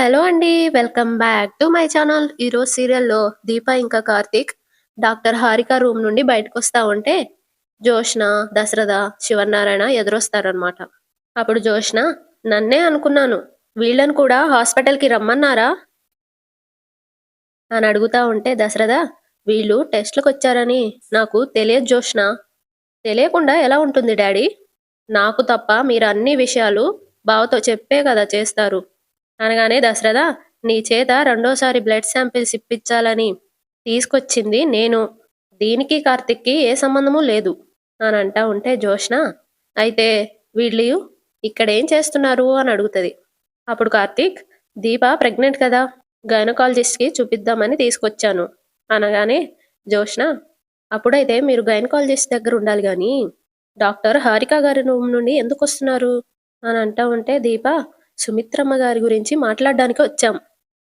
Hello అండి. Welcome back to my channel. ఈరోజు సీరియల్‌లో దీప ఇంకా కార్తీక్ డాక్టర్ హారిక రూమ్ నుండి బయటకొస్తా ఉంటే, జోష్న, దశరథ, శివనారాయణ ఎదురొస్తారనమాట. అప్పుడు జోష్న, నన్నే అనుకున్నాను. వీళ్ళని కూడా హాస్పిటల్‌కి రమ్మన్నారా? అని అడుగుతా ఉంటే దశరథ, వీళ్ళు టెస్ట్‌లకొచ్చారని నాకు తెలియదు జోష్న. తెలియకుండా ఎలా ఉంటుంది డాడీ? నాకు తప్ప మీరు అన్ని విషయాలు బావతో చెప్పే కదా చేస్తారు. అనగానే దశరథ, నీ చేత రెండోసారి బ్లడ్ శాంపిల్స్ ఇప్పించాలని తీసుకొచ్చింది నేను. దీనికి కార్తిక్‌కి ఏ సంబంధము లేదు అని అంటా ఉంటే జోష్న, అయితే వీళ్ళు ఇక్కడేం చేస్తున్నారు అని అడుగుతది. అప్పుడు కార్తీక్, దీప ప్రెగ్నెంట్ కదా, గైనకాలజిస్ట్‌కి చూపిద్దామని తీసుకొచ్చాను అనగానే జోష్న, అప్పుడైతే మీరు గైనకాలజిస్ట్ దగ్గర ఉండాలి గాని డాక్టర్ హారిక గారి రూమ్ నుండి ఎందుకొస్తున్నారు అని అంటా ఉంటే దీప, సుమిత్రమ్మ గారి గురించి మాట్లాడడానికి వచ్చాం.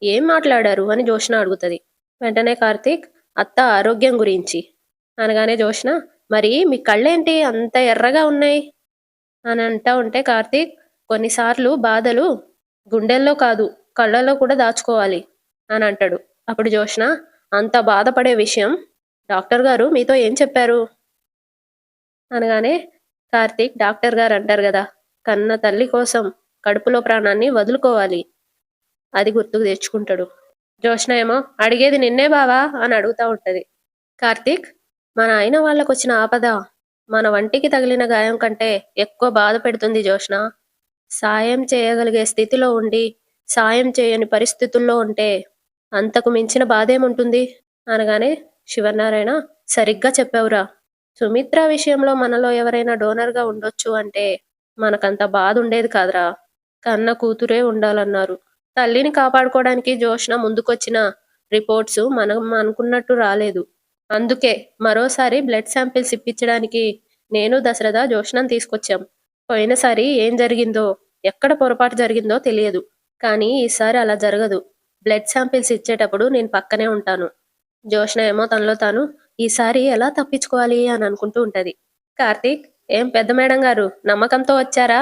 ఏం మాట్లాడారు అని జోష్న అడుగుతది. వెంటనే కార్తీక్, అత్త ఆరోగ్యం గురించి అనగానే జోష్న, మరి మీ కళ్ళేంటి అంత ఎర్రగా ఉన్నాయి అని అంటా ఉంటే కార్తీక్, కొన్నిసార్లు బాధలు గుండెల్లో కాదు కళ్ళలో కూడా దాచుకోవాలి అని అంటాడు. అప్పుడు జోష్న, అంత బాధపడే విషయం డాక్టర్ గారు మీతో ఏం చెప్పారు అనగానే కార్తీక్, డాక్టర్ గారు అంటారు కదా, కన్న తల్లి కోసం కడుపులో ప్రాణాన్ని వదులుకోవాలి, అది గుర్తుకు తెచ్చుకుంటాడు. జోష్న ఏమో, అడిగేది నిన్నే బావా అని అడుగుతా ఉంటది. కార్తీక్, మన ఆయన వాళ్ళకొచ్చిన ఆపద మన వంటికి తగిలిన గాయం కంటే ఎక్కువ బాధ పెడుతుంది జోష్న. సాయం చేయగలిగే స్థితిలో ఉండి సాయం చేయని పరిస్థితుల్లో ఉంటే అంతకు మించిన బాధేముంటుంది అనగానే శివనారాయణ, సరిగ్గా చెప్పావురా. సుమిత్ర విషయంలో మనలో ఎవరైనా డోనర్గా ఉండొచ్చు అంటే మనకంత బాధ ఉండేది కాదురా. కన్న కూతురే ఉండాలన్నారు. తల్లిని కాపాడుకోవడానికి జోష్న ముందుకొచ్చిన రిపోర్ట్స్ మనం అనుకున్నట్టు రాలేదు. అందుకే మరోసారి బ్లడ్ శాంపిల్స్ ఇప్పించడానికి నేను దశరథ జోష్నను తీసుకొచ్చాం. పోయినసారి ఏం జరిగిందో, ఎక్కడ పొరపాటు జరిగిందో తెలియదు. కానీ ఈసారి అలా జరగదు. బ్లడ్ శాంపిల్స్ ఇచ్చేటప్పుడు నేను పక్కనే ఉంటాను. జోష్న ఏమో తనలో తాను ఈసారి ఎలా తప్పించుకోవాలి అని అనుకుంటూ ఉంటది. కార్తీక్, ఏం పెద్ద మేడం గారు నమ్మకంతో వచ్చారా?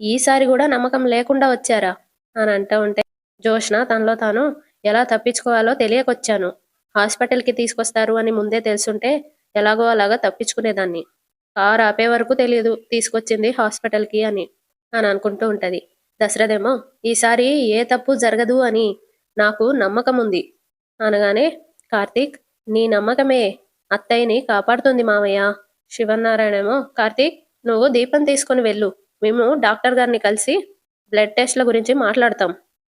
ఈసారి కూడా నమ్మకం లేకుండా వచ్చారా అని అంటూ ఉంటే జోష్న తనలో తాను ఎలా తప్పించుకోవాలో తెలియకొచ్చాను. హాస్పిటల్కి తీసుకొస్తారు అని ముందే తెలుసుంటే ఎలాగో అలాగా తప్పించుకునేదాన్ని. కారు ఆపే వరకు తెలియదు తీసుకొచ్చింది హాస్పిటల్కి అని అని అనుకుంటూ ఉంటది. దశరథేమో, ఈసారి ఏ తప్పు జరగదు అని నాకు నమ్మకం ఉంది అనగానే కార్తీక్, నీ నమ్మకమే అత్తయ్యని కాపాడుతుంది మామయ్య. శివనారాయణేమో, కార్తీక్, నువ్వు దీపం తీసుకుని వెళ్ళు, మేము డాక్టర్ గారిని కలిసి బ్లడ్ టెస్ట్ల గురించి మాట్లాడతాం.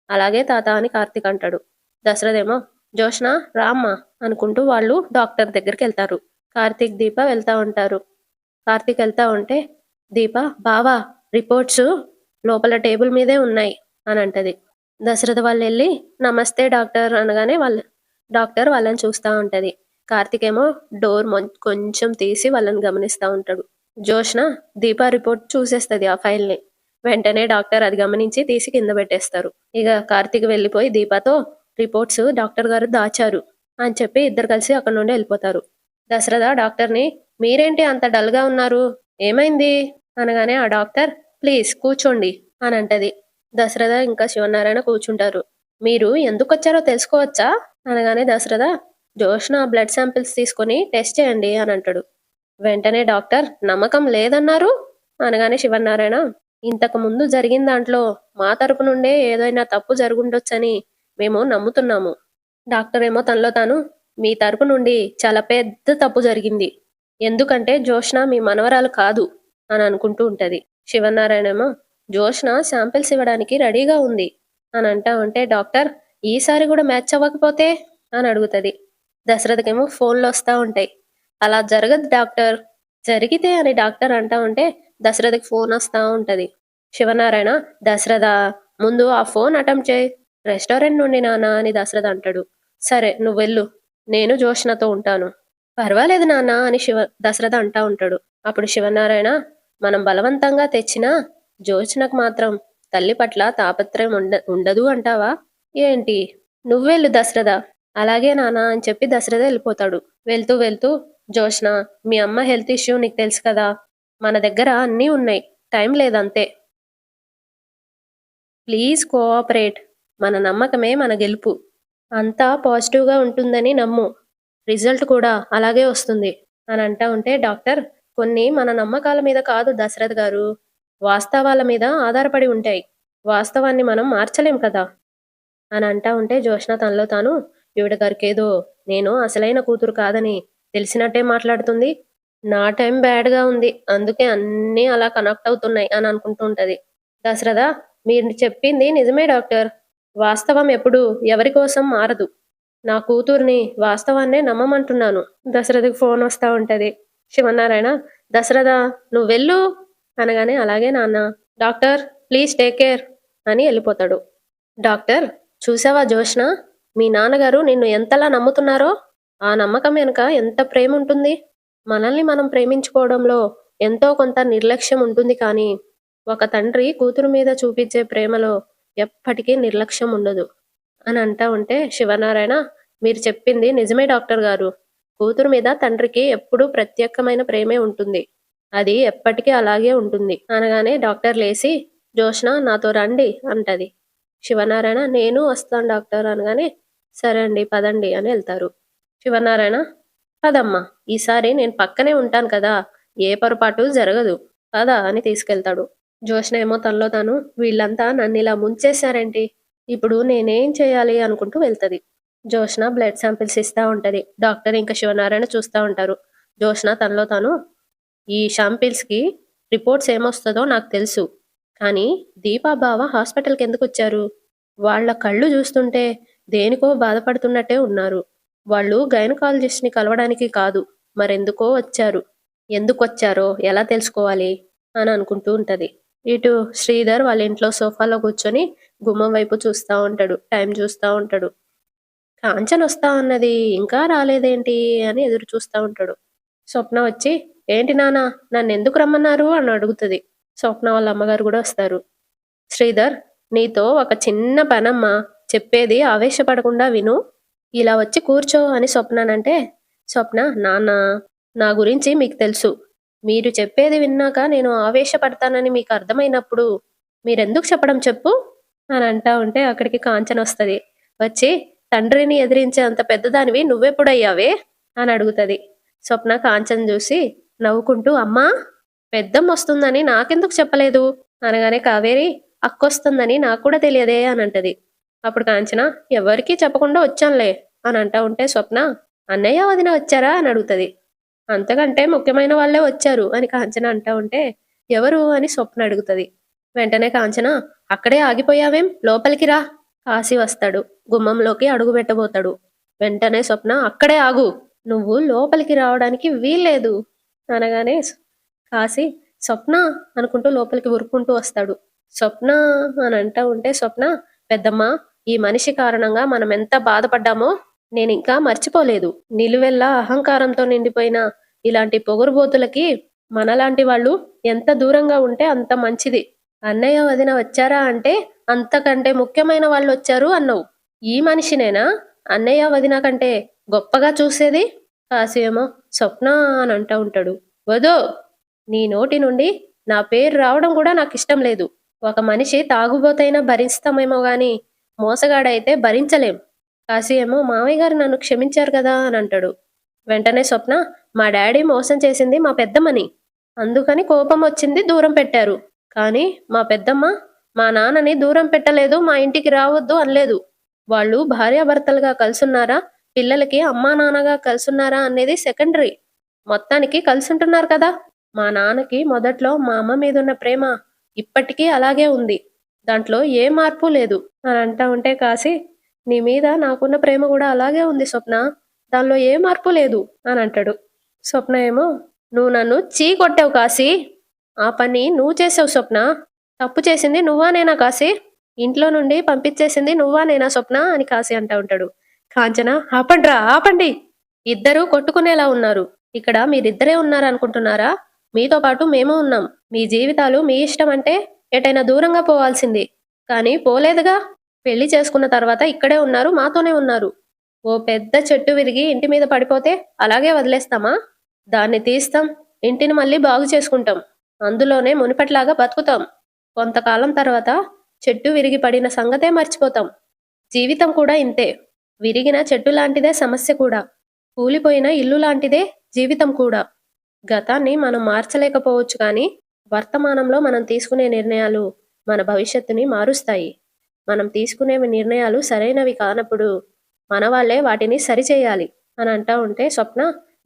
అలాగే తాత అని కార్తీక్ అంటాడు. దశరథేమో, జోష్న రామ్మ అనుకుంటూ వాళ్ళు డాక్టర్ దగ్గరికి వెళ్తారు. కార్తీక్ దీప వెళ్తా ఉంటారు. కార్తీక్ వెళ్తా ఉంటే దీప, బావా రిపోర్ట్స్ లోపల టేబుల్ మీదే ఉన్నాయి అని అంటది. దశరథ వాళ్ళు వెళ్ళి నమస్తే డాక్టర్ అనగానే డాక్టర్ వాళ్ళని చూస్తూ ఉంటది. కార్తీక్ ఏమో డోర్ కొంచెం తీసి వాళ్ళని గమనిస్తూ ఉంటాడు. జోష్న దీపా రిపోర్ట్ చూసేస్తుంది ఆ ఫైల్ని. వెంటనే డాక్టర్ అది గమనించి తీసి కింద పెట్టేస్తారు. ఇక కార్తీక్ వెళ్ళిపోయి దీపాతో, రిపోర్ట్స్ డాక్టర్ గారు దాచారు అని చెప్పి ఇద్దరు కలిసి అక్కడ నుండి వెళ్ళిపోతారు. దశరథ డాక్టర్ని, మీరేంటి అంత డల్గా ఉన్నారు, ఏమైంది అనగానే ఆ డాక్టర్, ప్లీజ్ కూర్చోండి అని అంటది. దశరథ ఇంకా శివనారాయణ కూర్చుంటారు. మీరు ఎందుకు వచ్చారో తెలుసుకోవచ్చా అనగానే దశరథ, జోష్న బ్లడ్ శాంపిల్స్ తీసుకొని టెస్ట్ చేయండి అని అంటాడు. వెంటనే డాక్టర్, నమ్మకం లేదన్నారు అనగానే శివనారాయణ, ఇంతకు ముందు జరిగిన దాంట్లో మా తరపు నుండే ఏదైనా తప్పు జరుగుండొచ్చని మేము నమ్ముతున్నాము. డాక్టర్ ఏమో తనలో తాను, మీ తరపు నుండి చాలా పెద్ద తప్పు జరిగింది, ఎందుకంటే జోష్న మీ మనవరాలు కాదు అని అనుకుంటూ ఉంటది. శివనారాయణ ఏమో, జోష్న శాంపిల్స్ ఇవ్వడానికి రెడీగా ఉంది అని అంటా ఉంటే డాక్టర్, ఈసారి కూడా మ్యాచ్ అవ్వకపోతే అని అడుగుతుంది. దశరథకేమో ఫోన్లు వస్తూ ఉంటాయి. అలా జరగదు డాక్టర్, జరిగితే అని డాక్టర్ అంటా ఉంటే దశరథకి ఫోన్ వస్తూ ఉంటది. శివనారాయణ, దశరథ ముందు ఆ ఫోన్ అటెంప్ట్ చేయి, రెస్టారెంట్ నుండి నాన్న అని దశరథ అంటాడు. సరే నువ్వు వెళ్ళు, నేను జోష్నతో ఉంటాను. పర్వాలేదు నాన్న అని దశరథ అంటా ఉంటాడు. అప్పుడు శివనారాయణ, మనం బలవంతంగా తెచ్చినా జోష్నకు మాత్రం తల్లి పట్ల తాపత్రయం ఉండదు అంటావా ఏంటి? నువ్వెళ్ళు దశరథ. అలాగే నాన్న అని చెప్పి దశరథ వెళ్ళిపోతాడు. వెళ్తూ వెళ్తూ, జోష్న, మీ అమ్మ హెల్త్ ఇష్యూ నీకు తెలుసు కదా, మన దగ్గర అన్నీ ఉన్నాయి, టైం లేదంతే, ప్లీజ్ కోఆపరేట్ మన నమ్మకమే మన గెలుపు. అంతా పాజిటివ్‌గా ఉంటుందని నమ్ము. రిజల్ట్ కూడా అలాగే వస్తుంది అని అంటా ఉంటే డాక్టర్, కొన్ని మన నమ్మకాల మీద కాదు దశరథ్ గారు, వాస్తవాల మీద ఆధారపడి ఉంటాయి. వాస్తవాన్ని మనం మార్చలేం కదా! అని అంటా ఉంటే జోష్న తనలో తాను, ఈవిడ గారికేదో నేను అసలైన కూతురు కాదని తెలిసినట్టే మాట్లాడుతుంది. నా టైం బ్యాడ్‌గా ఉంది. అందుకే అన్నీ అలా కనెక్ట్ అవుతున్నాయి అని అనుకుంటూ ఉంటది. దశరథ, మీరు చెప్పింది నిజమే డాక్టర్. వాస్తవం ఎప్పుడూ ఎవరి కోసం మారదు. నా కూతుర్ని వాస్తవాన్నే నమ్మమంటున్నాను. దశరథకి ఫోన్ వస్తా ఉంటది. శివనారాయణ, దశరథ నువ్వెళ్ళు అనగానే అలాగే నాన్న. డాక్టర్ ప్లీజ్ టేక్ కేర్ అని వెళ్ళిపోతాడు. డాక్టర్, చూసావా జోష్న, మీ నాన్నగారు నిన్ను ఎంతలా నమ్ముతున్నారో? ఆ నమ్మకం వెనుక ఎంత ప్రేమ ఉంటుంది. మనల్ని మనం ప్రేమించుకోవడంలో ఎంతో కొంత నిర్లక్ష్యం ఉంటుంది, కానీ ఒక తండ్రి కూతురు మీద చూపించే ప్రేమలో ఎప్పటికీ నిర్లక్ష్యం ఉండదు అని అంటా ఉంటే శివనారాయణ, మీరు చెప్పింది నిజమే డాక్టర్ గారు. కూతురు మీద తండ్రికి ఎప్పుడూ ప్రత్యేకమైన ప్రేమే ఉంటుంది. అది ఎప్పటికీ అలాగే ఉంటుంది అనగానే డాక్టర్ లేసి, జోష్న నాతో రండి అంటది. శివనారాయణ, నేను వస్తాను డాక్టర్ అనగానే, సరే అండి పదండి అని వెళ్తారు. శివనారాయణ, పదమ్మా, ఈసారి నేను పక్కనే ఉంటాను కదా, ఏ పొరపాటు జరగదు పద అని తీసుకెళ్తాడు. జోష్న ఏమో తనలో తాను, వీళ్ళంతా నన్ను ఇలా ముంచేశారేంటి, ఇప్పుడు నేనేం చేయాలి అనుకుంటూ వెళ్తది. జోష్న బ్లడ్ శాంపిల్స్ ఇస్తా ఉంటది. డాక్టర్ ఇంకా శివనారాయణ చూస్తూ ఉంటారు. జోష్న తనలో తాను, ఈ శాంపిల్స్కి రిపోర్ట్స్ ఏమొస్తుందో నాకు తెలుసు, కానీ దీపా బావ హాస్పిటల్కి ఎందుకు వచ్చారు? వాళ్ళ కళ్ళు చూస్తుంటే దేనికో బాధపడుతున్నట్టే ఉన్నారు. వాళ్ళు గైనకాలజిస్ట్ని కలవడానికి కాదు, మరెందుకో వచ్చారు. ఎందుకొచ్చారో ఎలా తెలుసుకోవాలి అని అనుకుంటూ ఉంటది. ఇటు శ్రీధర్ వాళ్ళ ఇంట్లో సోఫాలో కూర్చొని గుమ్మం వైపు చూస్తూ ఉంటాడు. టైం చూస్తూ ఉంటాడు. కాంచన్ వస్తా అన్నది ఇంకా రాలేదేంటి అని ఎదురు చూస్తూ ఉంటాడు. స్వప్న వచ్చి, ఏంటి నాన్న నన్ను ఎందుకు రమ్మన్నారు అని అడుగుతుంది. స్వప్న వాళ్ళ అమ్మగారు కూడా వస్తారు. శ్రీధర్, నీతో ఒక చిన్న పనమ్మా, చెప్పేది ఆవేశపడకుండా విను, ఇలా వచ్చి కూర్చో అని స్వప్నానంటే, స్వప్న, నాన్న నా గురించి మీకు తెలుసు. మీరు చెప్పేది విన్నాక నేను ఆవేశపడతానని మీకు అర్థమైనప్పుడు మీరెందుకు చెప్పడం చెప్పు అని అంటా ఉంటే అక్కడికి కాంచన వస్తుంది. వచ్చి, తండ్రిని ఎదిరించే అంత పెద్దదానివి నువ్వెప్పుడయ్యావే అని అడుగుతుంది. స్వప్న కాంచన చూసి నవ్వుకుంటూ, అమ్మా పెద్దమ్మ వస్తుందని నాకెందుకు చెప్పలేదు అనగానే కావేరి, అక్కొస్తుందని నాకు కూడా తెలియదే అని అంటది. అప్పుడు కాంచన, ఎవరికీ చెప్పకుండా వచ్చానులే అని అంటా ఉంటే స్వప్న, అన్నయ్య వదిన వచ్చారా అని అడుగుతుంది. అంతకంటే ముఖ్యమైన వాళ్ళే వచ్చారు అని కాంచన అంటా ఉంటే, ఎవరు అని స్వప్న అడుగుతుంది. వెంటనే కాంచన, అక్కడే ఆగిపోయావేం, లోపలికి రా. కాశీ వస్తాడు. గుమ్మంలోకి అడుగు పెట్టబోతాడు. వెంటనే స్వప్న, అక్కడే ఆగు, నువ్వు లోపలికి రావడానికి వీల్లేదు అనగానే కాశీ, స్వప్న అనుకుంటూ లోపలికి ఉరుక్కుంటూ వస్తాడు. స్వప్న అని అంటా ఉంటే స్వప్న, పెద్దమ్మ, ఈ మనిషి కారణంగా మనం ఎంత బాధపడ్డామో నేను ఇంకా మర్చిపోలేదు. నిలువెల్లా అహంకారంతో నిండిపోయిన ఇలాంటి పొగరుబోతులకి మనలాంటి వాళ్ళు ఎంత దూరంగా ఉంటే అంత మంచిది. అన్నయ్య వదిన వచ్చారా అంటే అంతకంటే ముఖ్యమైన వాళ్ళు వచ్చారు అన్నావు. ఈ మనిషినేనా అన్నయ్య వదిన కంటే గొప్పగా చూసేది? కాశీ ఏమో, స్వప్న అని అంటూ ఉంటాడు. వదో, నీ నోటి నుండి నా పేరు రావడం కూడా నాకు ఇష్టం లేదు. ఒక మనిషి తాగుబోతైనా భరిస్తామేమో గాని మోసగాడైతే భరించలేం. కాశీ ఏమో, మామయ్య గారు నన్ను క్షమించారు కదా అని అంటాడు. వెంటనే స్వప్న, మా డాడీ మోసం చేసింది మా పెద్దమ్మని, అందుకని కోపం వచ్చింది, దూరం పెట్టారు. కానీ మా పెద్దమ్మ మా నాన్నని దూరం పెట్టలేదు, మా ఇంటికి రావద్దు అనలేదు. వాళ్ళు భార్యాభర్తలుగా కలుసున్నారా, పిల్లలకి అమ్మా నాన్నగా కలుసున్నారా అనేది సెకండరీ. మొత్తానికి కలిసుంటున్నారు కదా. మా నాన్నకి మొదట్లో మా అమ్మ మీద ఉన్న ప్రేమ ఇప్పటికీ అలాగే ఉంది, దాంట్లో ఏ మార్పు లేదు అని అంటా ఉంటే కాశీ, నీ మీద నాకున్న ప్రేమ కూడా అలాగే ఉంది స్వప్న, దానిలో ఏ మార్పు లేదు అని అంటాడు. స్వప్న ఏమో, నువ్వు నన్ను చీ కొట్టావు కాశీ, ఆ పని నువ్వు చేసావు స్వప్న, తప్పు చేసింది నువ్వా నేనా కాశీ, ఇంట్లో నుండి పంపించేసింది నువ్వా నేనా స్వప్న అని కాశీ అంటా ఉంటాడు. కాంచన, ఆపండ్రా ఆపండి, ఇద్దరూ కొట్టుకునేలా ఉన్నారు. ఇక్కడ మీరిద్దరే ఉన్నారనుకుంటున్నారా? మీతో పాటు మేము ఉన్నాం. మీ జీవితాలు మీ ఇష్టం అంటే ఎటైనా దూరంగా పోవాల్సింది, కానీ పోలేదుగా. పెళ్లి చేసుకున్న తర్వాత ఇక్కడే ఉన్నారు, మాతోనే ఉన్నారు. ఓ పెద్ద చెట్టు విరిగి ఇంటి మీద పడిపోతే అలాగే వదిలేస్తామా? దాన్ని తీస్తాం, ఇంటిని మళ్ళీ బాగు చేసుకుంటాం, అందులోనే మునిపట్లాగా బతుకుతాం. కొంతకాలం తర్వాత చెట్టు విరిగి పడిన సంగతే మర్చిపోతాం. జీవితం కూడా ఇంతే. విరిగిన చెట్టు లాంటిదే సమస్య కూడా. కూలిపోయిన ఇల్లు లాంటిదే జీవితం కూడా. గతాన్ని మనం మార్చలేకపోవచ్చు కానీ, వర్తమానంలో మనం తీసుకునే నిర్ణయాలు మన భవిష్యత్తుని మారుస్తాయి. మనం తీసుకునే నిర్ణయాలు సరైనవి కానప్పుడు, మన వాళ్ళే వాటిని సరిచేయాలి అని అంటా ఉంటే స్వప్న,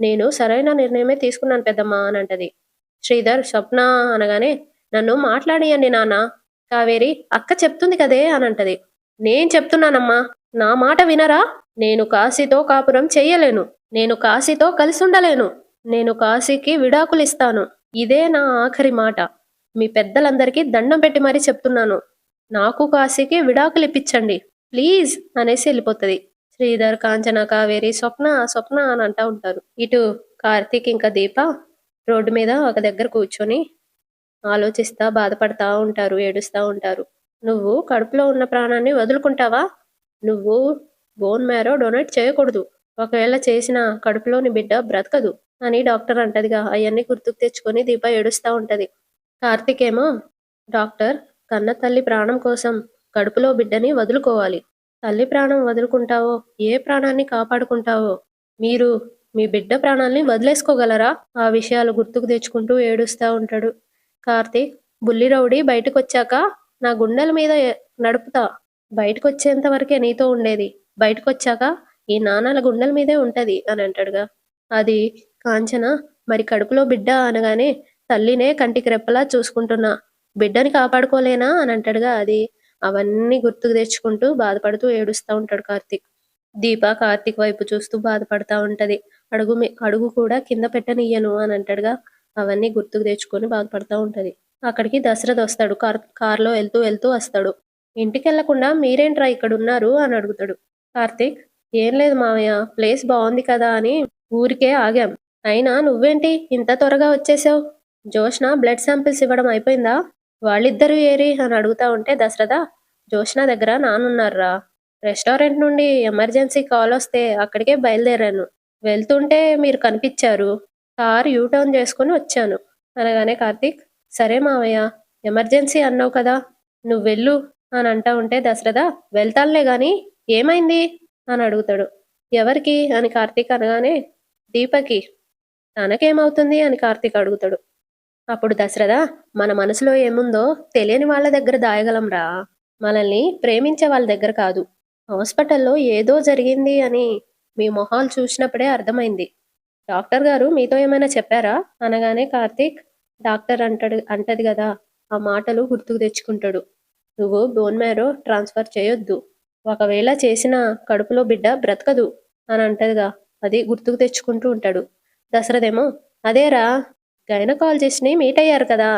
నేను సరైన నిర్ణయమే తీసుకున్నాను పెద్దమ్మా అని అంటది. శ్రీధర్ స్వప్న అనగానే, నన్ను మాట్లాడియండి నాన్న. కావేరి అక్క చెప్తుంది కదే అని అంటది. నేను చెప్తున్నానమ్మా, నా మాట వినరా? నేను కాశీతో కాపురం చెయ్యలేను. నేను కాశీతో కలిసుండలేను. నేను కాశీకి విడాకులిస్తాను. ఇదే నా ఆఖరి మాట. మీ పెద్దలందరికీ దండం పెట్టి మరీ చెప్తున్నాను. నాకు కాశీకి విడాకులిప్పించండి. ప్లీజ్ అనేసి వెళ్ళిపోతది. శ్రీధర్, కాంచన, కావేరి స్వప్న స్వప్న అని అంటా ఉంటారు. ఇటు కార్తీక్ ఇంకా దీప రోడ్డు మీద ఒక దగ్గర కూర్చొని ఆలోచిస్తా బాధపడతా ఉంటారు, ఏడుస్తా ఉంటారు. నువ్వు కడుపులో ఉన్న ప్రాణాన్ని వదులుకుంటావా? నువ్వు బోన్ మ్యారో డొనేట్ చేయకూడదు. ఒకవేళ చేసిన కడుపులోని బిడ్డ బ్రతకదు అని డాక్టర్ అంటదిగా. అవన్నీ గుర్తుకు తెచ్చుకొని దీప ఏడుస్తా ఉంటది. కార్తీక్ ఏమో, డాక్టర్, కన్న తల్లి ప్రాణం కోసం కడుపులో బిడ్డని వదులుకోవాలి. తల్లి ప్రాణం వదులుకుంటావో ఏ ప్రాణాన్ని కాపాడుకుంటావో మీరు మీ బిడ్డ ప్రాణాల్ని వదిలేసుకోగలరా? ఆ విషయాలు గుర్తుకు తెచ్చుకుంటూ ఏడుస్తా ఉంటాడు. కార్తీక్, బుల్లి రౌడీ బయటకొచ్చాక నా గుండెల మీద నడుపుతా. బయటకొచ్చేంత వరకే నీతో ఉండేది. బయటకొచ్చాక ఈ నాన్నల గుండెల మీదే ఉంటది అని అంటాడుగా. అది కాంచన, మరి కడుపులో బిడ్డ అనగానే తల్లినే కంటికి రెప్పలా చూసుకుంటున్నా, బిడ్డని కాపాడుకోలేనా అని అంటాడుగా. అది అవన్నీ గుర్తుకు తెచ్చుకుంటూ బాధపడుతూ ఏడుస్తా ఉంటాడు కార్తీక్. దీప కార్తీక్ వైపు చూస్తూ బాధపడతా ఉంటది. అడుగు కూడా కింద పెట్టనియ్యను అని అంటాడుగా. అవన్నీ గుర్తుకు తెచ్చుకొని బాధపడతా ఉంటది. అక్కడికి దశరథ్ వస్తాడు. కార్లో వెళ్తూ వెళ్తూ వస్తాడు. ఇంటికెళ్లకుండా మీరేంట్రా ఇక్కడ ఉన్నారు అని అడుగుతాడు. కార్తీక్, ఏం లేదు మావయ్య, ప్లేస్ బాగుంది కదా అని ఊరికే ఆగాం. అయినా నువ్వేంటి ఇంత త్వరగా వచ్చేసావు? జోష్న బ్లడ్ శాంపిల్స్ ఇవ్వడం అయిపోయిందా? వాళ్ళిద్దరూ ఏరి అని అడుగుతా ఉంటే దశరథ, జోష్న దగ్గర నానున్నారా. రెస్టారెంట్ నుండి ఎమర్జెన్సీ కాల్ వస్తే అక్కడికే బయలుదేరాను. వెళ్తుంటే మీరు కనిపించారు. కార్ యూటర్న్ చేసుకుని వచ్చాను అనగానే కార్తీక్, సరే మావయ్య, ఎమర్జెన్సీ అన్నావు కదా, నువ్వు వెళ్ళు అని అంటా ఉంటే దశరథ, వెళ్తానులే గాని ఏమైంది అని అడుగుతాడు. ఎవరికి అని కార్తీక్ అనగానే, దీపకి. తనకేమవుతుంది అని కార్తీక్ అడుగుతాడు. అప్పుడు దశరథ, మన మనసులో ఏముందో తెలియని వాళ్ళ దగ్గర దాయగలంరా, మనల్ని ప్రేమించే వాళ్ళ దగ్గర కాదు. హాస్పిటల్లో ఏదో జరిగింది అని మీ మొహాలు చూసినప్పుడే అర్థమైంది. డాక్టర్ గారు మీతో ఏమైనా చెప్పారా అనగానే కార్తీక్, డాక్టర్ అంటది కదా, ఆ మాటలు గుర్తుకు తెచ్చుకుంటాడు. నువ్వు బోన్ మ్యారో ట్రాన్స్ఫర్ చేయొద్దు, ఒకవేళ చేసిన కడుపులో బిడ్డ బ్రతకదు అని అంటదిగా. అది గుర్తుకు తెచ్చుకుంటూ ఉంటాడు. దశరథేమో, అదేరా, గైనకాలజిస్ట్ని మీట్ అయ్యారు కదా,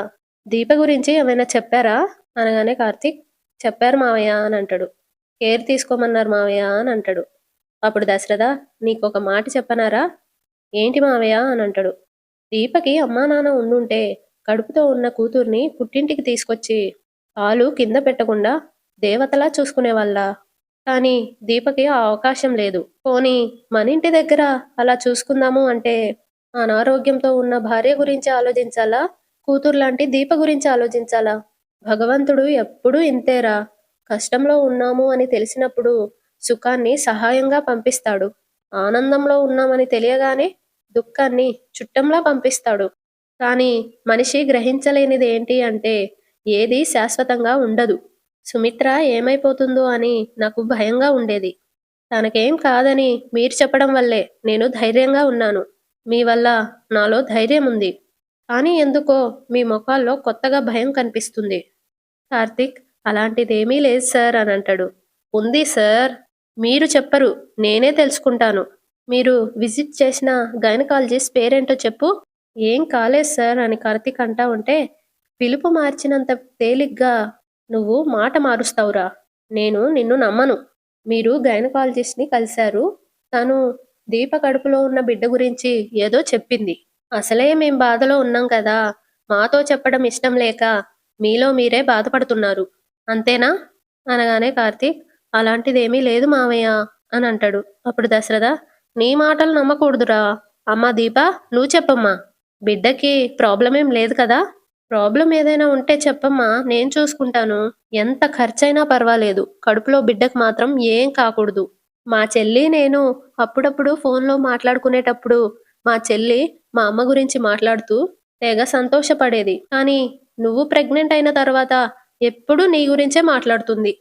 దీప గురించి ఏమైనా చెప్పారా అనగానే కార్తీక్, చెప్పారు మావయ్య అని అంటాడు. కేర్ తీసుకోమన్నారు మావయ్య అని అంటాడు. అప్పుడు దశరథ, నీకొక మాట చెప్పనారా? ఏంటి మావయ్య అని అంటాడు. దీపకి అమ్మా నాన్న ఉండుంటే కడుపుతో ఉన్న కూతుర్ని పుట్టింటికి తీసుకొచ్చి కాలు కింద పెట్టకుండా దేవతలా చూసుకునేవాళ్ళ. కానీ దీపకి ఆ అవకాశం లేదు. పోనీ మన ఇంటి దగ్గర అలా చూసుకుందాము అంటే అనారోగ్యంతో ఉన్న భార్య గురించి ఆలోచించాలా, కూతురు లాంటి దీప గురించి ఆలోచించాలా? భగవంతుడు ఎప్పుడూ ఇంతేరా. కష్టంలో ఉన్నాము అని తెలిసినప్పుడు సుఖాన్ని సహాయంగా పంపిస్తాడు. ఆనందంలో ఉన్నామని తెలియగానే దుఃఖాన్ని చుట్టంలా పంపిస్తాడు. కానీ మనిషి గ్రహించలేనిది ఏంటి అంటే, ఏది శాశ్వతంగా ఉండదు. సుమిత్ర ఏమైపోతుందో అని నాకు భయంగా ఉండేది. తనకేం కాదని మీరు చెప్పడం వల్లే నేను ధైర్యంగా ఉన్నాను. మీ వల్ల నాలో ధైర్యం ఉంది. కానీ ఎందుకో మీ ముఖాల్లో కొత్తగా భయం కనిపిస్తుంది. కార్తీక్, అలాంటిదేమీ లేదు సార్ అని అంటాడు. ఉంది సార్, మీరు చెప్పరు, నేనే తెలుసుకుంటాను. మీరు విజిట్ చేసిన గైనకాలజిస్ట్ పేరేంటో చెప్పు. ఏం కాలేదు సార్ అని కార్తీక్ అంటా ఉంటే, పిలుపు మార్చినంత తేలిగ్గా నువ్వు మాట మారుస్తావురా. నేను నిన్ను నమ్మను. మీరు గైనకాలజిస్ట్ని కలిశారు. తను దీప కడుపులో ఉన్న బిడ్డ గురించి ఏదో చెప్పింది. అసలే మేం బాధలో ఉన్నాం కదా, మాతో చెప్పడం ఇష్టం లేక మీలో మీరే బాధపడుతున్నారు, అంతేనా అనగానే కార్తీక్, అలాంటిదేమీ లేదు మావయ్య అని అంటాడు. అప్పుడు దశరథ, నీ మాటలు నమ్మకూడదురా. అమ్మా దీప, నువ్వు చెప్పమ్మా, బిడ్డకి ప్రాబ్లం ఏం లేదు కదా? ప్రాబ్లం ఏదైనా ఉంటే చెప్పమ్మా, నేను చూసుకుంటాను. ఎంత ఖర్చయినా పర్వాలేదు. కడుపులో బిడ్డకు మాత్రం ఏం కాకూడదు. మా చెల్లి, నేను అప్పుడప్పుడు ఫోన్‌లో మాట్లాడుకునేటప్పుడు మా చెల్లి మా అమ్మ గురించి మాట్లాడుతూ తెగ సంతోషపడేది. కానీ నువ్వు ప్రెగ్నెంట్ అయిన తర్వాత ఎప్పుడూ నీ గురించే మాట్లాడుతుంది.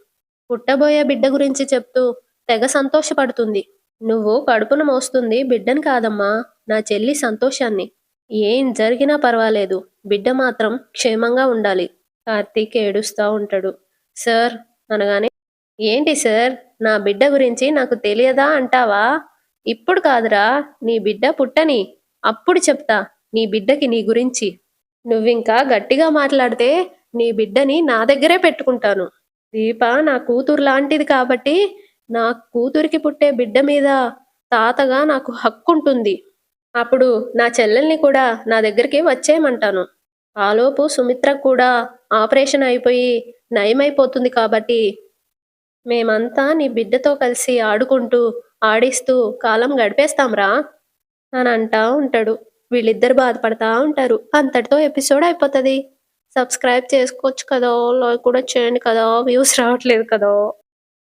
పుట్టబోయే బిడ్డ గురించి చెప్తూ తెగ సంతోషపడుతుంది. నువ్వు కడుపున మోస్తుంది బిడ్డని కాదమ్మా, నా చెల్లి సంతోషాన్ని. ఏం జరిగినా పర్వాలేదు. బిడ్డ మాత్రం క్షేమంగా ఉండాలి. కార్తీక్ ఏడుస్తా ఉంటాడు. సార్ అనగానే, ఏంటి సార్, నా బిడ్డ గురించి నాకు తెలియదా అంటావా? ఇప్పుడు కాదురా, నీ బిడ్డ పుట్టని. అప్పుడు చెప్తా నీ బిడ్డకి నీ గురించి. నువ్వింకా గట్టిగా మాట్లాడితే నీ బిడ్డని నా దగ్గరే పెట్టుకుంటాను. దీప నా కూతురు లాంటిది కాబట్టి నా కూతురికి పుట్టే బిడ్డ మీద తాతగా నాకు హక్కుంటుంది. అప్పుడు నా చెల్లెల్ని కూడా నా దగ్గరికి వచ్చేయమంటాను. ఆలోపు సుమిత్రకు కూడా ఆపరేషన్ అయిపోయి నయమైపోతుంది కాబట్టి మేమంతా నీ బిడ్డతో కలిసి ఆడుకుంటూ, ఆడిస్తూ కాలం గడిపేస్తాంరా అని అంటా ఉంటాడు. వీళ్ళిద్దరు బాధపడతా ఉంటారు. అంతటితో ఎపిసోడ్ అయిపోతది. సబ్స్క్రైబ్ చేసుకోవచ్చు కదా! లైక్ కూడా చేయండి కదా! వ్యూస్ రావట్లేదు కదా!